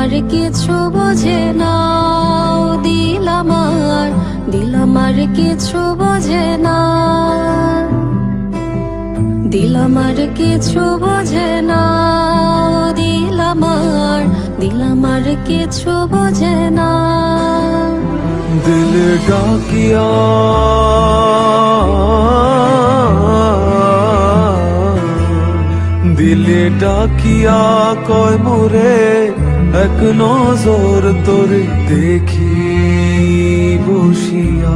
আমার কিছু বোঝে না, দিল আমার কিছু বোঝে না, দিল আমার কিছু বোঝে না, দিল আমার কিছু বোঝে না। দিল ডাকিয়া দিলে ডাকিয়া কয় মোরে এক নজর তোরে দেখি বসিয়া।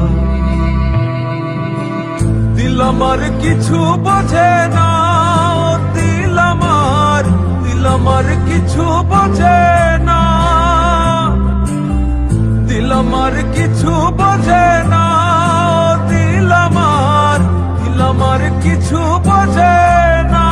দিল আমার কিছু বোঝে না, দিল আমার কিছু বোঝে না, দিল আমার কিছু বোঝে না, দিল আমার কিছু বোঝে না।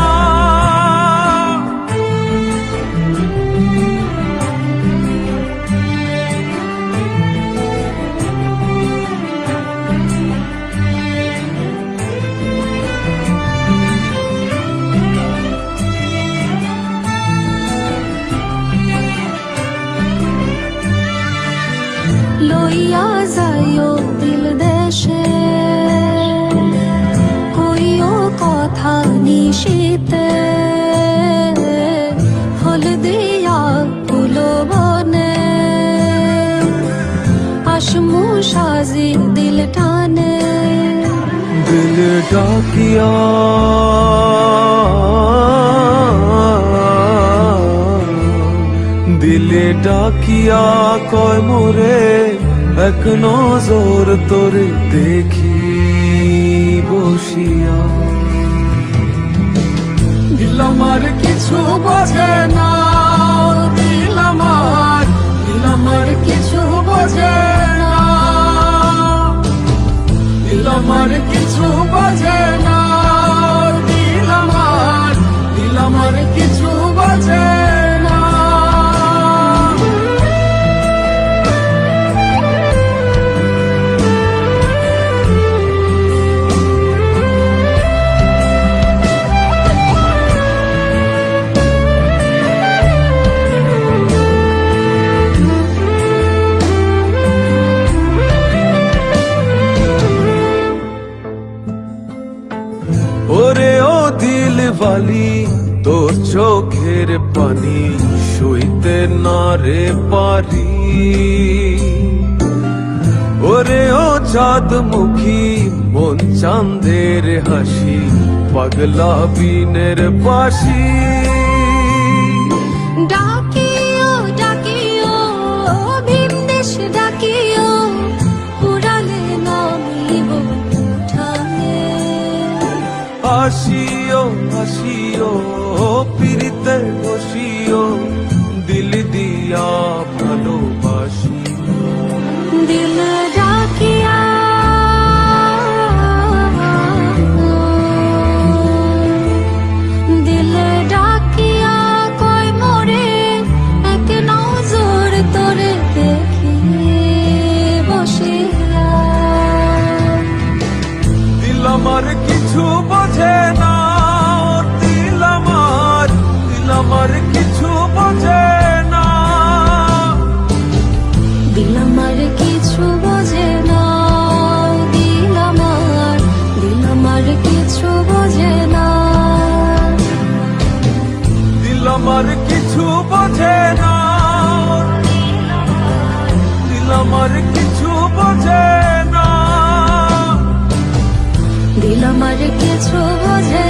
লইয়া যাইও দিল দেশে, কইও কথা নিশীতে, হল দিয়া ফুলো বনে, আসমু সাজি দিল টানে। দিল ডাকিয়া দিলে ডাকিয়া কয় মোরে এক নজর তোরে দেখি বসিয়া। দিল আমার কিছু বোঝে না, দিল আমার কিছু বোঝে না, দিল আমার কিছু বোঝে না, দিল আমার কিছু বোঝে না। ওরে ও দিল বালি, তোর চোখের পানি সইতে না রে পারি। ওরে ও চাঁদ মুখী মন চাঁদের হাসি, পাগলা বিনের বাসি। ডাকিও ডাকিও ভিনদেশ ডাকিও, পুরালে নামিব উঠানে। আসিও আসিও পিরিতে বসিও, দিল দিয়া ভালোবাসি। দিল ডাকিয়া দিল ডাকিয়া কয় মোরে এক নজর তোরে দেখি বসিয়া। দিল আমার কিছু বোঝে না, দিল আমার কিছু বোঝে না, দিল আমার কিছু বোঝে না, দিল আমার কিছু বোঝে না, দিল আমার কিছু বোঝে না, দিল আমার কিছু বোঝে না, দিল আমার কিছু বোঝে